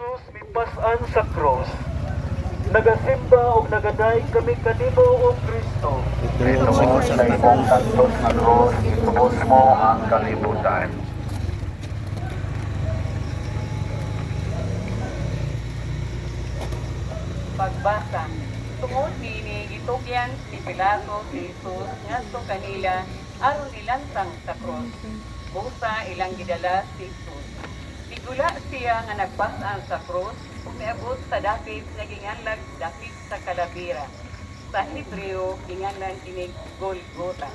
Jesus mipasan sa cross, nagasimba o nagaday kami kanimo o Kristo. Tungkol sa imong santos nga cross, itubos mo ang kalibutan. Pagbasa. Tungod nini gitugyan si Pilato si Jesus ngadto kanila aron ilantang sa cross. Busa ilang gidala si Jesus. Sigula siya nga nagpasan sa cross ug miabot sa dapit nga ginganlag dapit sa kalabira. Sa Hebreo ginganlan inig Golgotha.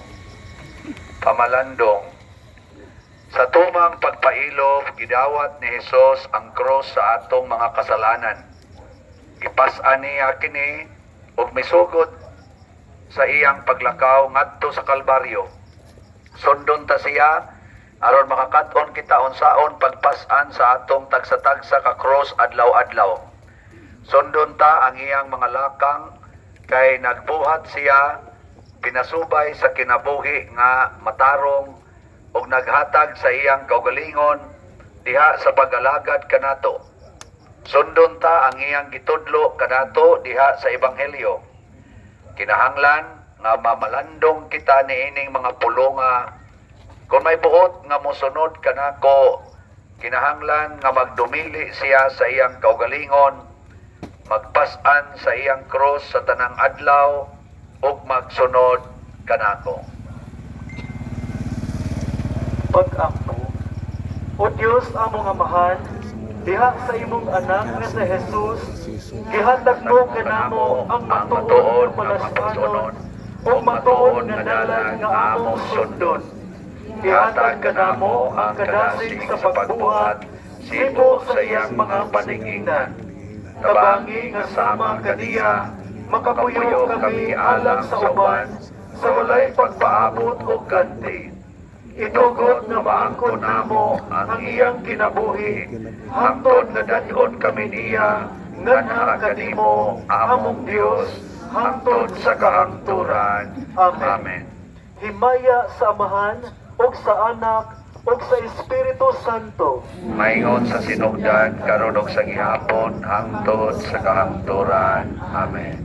Pamalandong. Sa tumang pagpailov, gidawat ni Jesus ang cross sa atong mga kasalanan. Gipas-an niya kini ug misugod sa iyang paglakaw ngadto sa Kalbaryo. Sundon ta siya aron makakat-on kita unsaon pagpas-an sa atong tagsa-tagsa ka cross adlaw-adlaw. Sundon ta ang iyang mga lakang kay nagbuhat siya pinasubay sa kinabuhi nga matarong ug naghatag sa iyang kaugalingon diha sa pag-alagad kanato. Sundon ta ang iyang gitudlo kanato diha sa ebanghelyo. Kinahanglan nga mamalandong kita niining mga pulonga. Kung may buot nga mosunod kanako, kinahanglan nga magdumili siya sa iyang kaugalingon, magpas-an sa iyang cross sa tanang adlaw ug magsunod kanako. Pag-akto, O Diyos among amahan, diha sa imong anak nga sa Jesus, gihatag mo kanamo ang matuod nga palasanon o matuod nga dalan nga among sundon. Gihatag kanamo ang kadasig sa pagbuhat, sibo sa iyang mga paninginan. Tabangi nga sama kaniya, makapuyo kami alang sa uban, sa walay pagpaabot o ganti. Itugot nga maangkon namo ang iyang kinabuhi, hangtod nga dayon kami niya, nganha kanimo among Dios, hangtod sa kahangturan. Amen. Himaya sa Amahan, ug sa Anak, ug sa Espiritu Santo. Maingon sa sinugdan karon ug sa gihapon hangtod sa kahangturan. Amen.